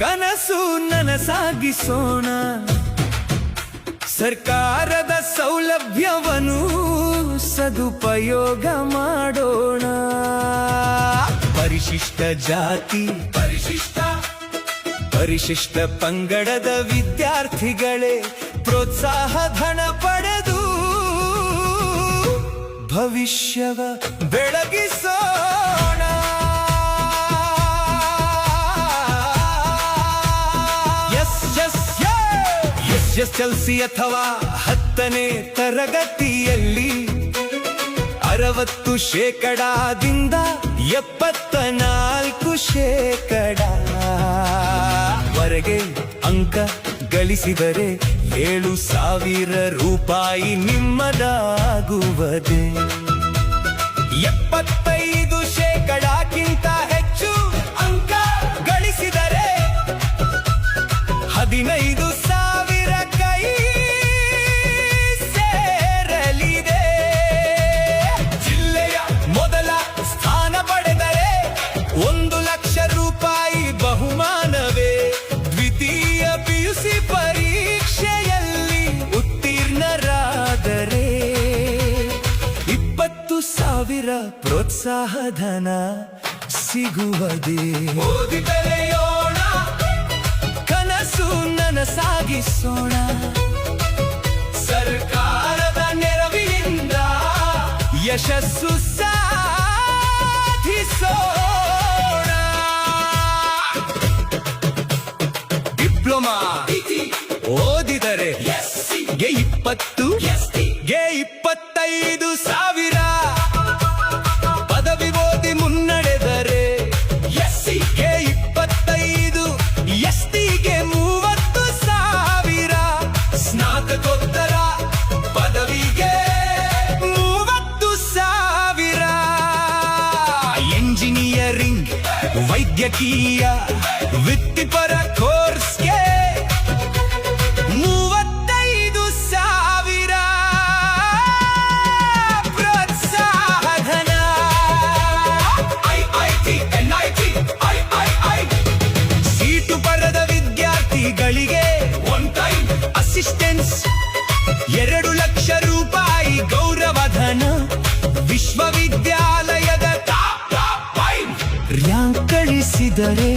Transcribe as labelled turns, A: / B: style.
A: ಕನಸು ನನಸಾಗಿಸೋಣ, ಸರ್ಕಾರದ ಸೌಲಭ್ಯವನ್ನು ಸದುಪಯೋಗ ಮಾಡೋಣ. ಪರಿಶಿಷ್ಟ ಜಾತಿ, ಪರಿಶಿಷ್ಟ ಪಂಗಡದ ವಿದ್ಯಾರ್ಥಿಗಳೇ ಪ್ರೋತ್ಸಾಹ ಧನ ಪಡೆದು ಭವಿಷ್ಯವ ಬೆಳಗಿಸೋಣ. SSLC ಅಥವಾ 10ನೇ ತರಗತಿಯಲ್ಲಿ 60% 74% ವರೆಗೆ ಅಂಕ ಗಳಿಸಿದರೆ 7,000 ರೂಪಾಯಿ ನಿಮ್ಮದಾಗುತ್ತದೆ. 75%ಕ್ಕಿಂತ ಹೆಚ್ಚು ಅಂಕ ಗಳಿಸಿದರೆ 15,000 ಕೈ ಸೇರಲಿದೆ. ಜಿಲ್ಲೆಯ ಮೊದಲ ಸ್ಥಾನ ಪಡೆದರೆ 1,00,000 ರೂಪಾಯಿ ಬಹುಮಾನವೇ. ದ್ವಿತೀಯ PUC ಪರೀಕ್ಷೆಯಲ್ಲಿ ಉತ್ತೀರ್ಣರಾದರೆ 20,000 ಪ್ರೋತ್ಸಾಹ ಧನ ಸಿಗುವುದೇ. ಓದಿದರೆಯೋಣ, ಕನಸು ನನಸಾಗಿಸೋಣ, ಸರ್ಕಾರದ ನೆರವಿನಿಂದ ಯಶಸ್ಸು ಸಾಧಿಸೋಣ. ಡಿಪ್ಲೊಮಾ ಓದಿದರೆ ಗೆ 20, ಗೆ 25,000. ಪದವಿ ಓದಿ ಮುನ್ನಡೆದರೆ ಗೆ 25, STಗೆ 30,000. ಸ್ನಾತಕೋತ್ತರ ಪದವಿಗೆ 30,000. ಎಂಜಿನಿಯರಿಂಗ್, ವೈದ್ಯಕೀಯ, ವೃತ್ತಿಪರ ಕೋರ್ಸ್ಗೆ 35,000 ಪ್ರೋತ್ಸಾಹ ಧನ. IIT, NIT, III ಸೀಟು ಪಡೆದ ವಿದ್ಯಾರ್ಥಿಗಳಿಗೆ ಒನ್ ಟೈಮ್ ಅಸಿಸ್ಟೆನ್ಸ್ 2,00,000 ರೂಪಾಯಿ ಗೌರವ ಧನ. ವಿಶ್ವವಿದ್ಯಾಲಯದ ರ್ಯಾಂಕ್ ಗಳಿಸಿದರೆ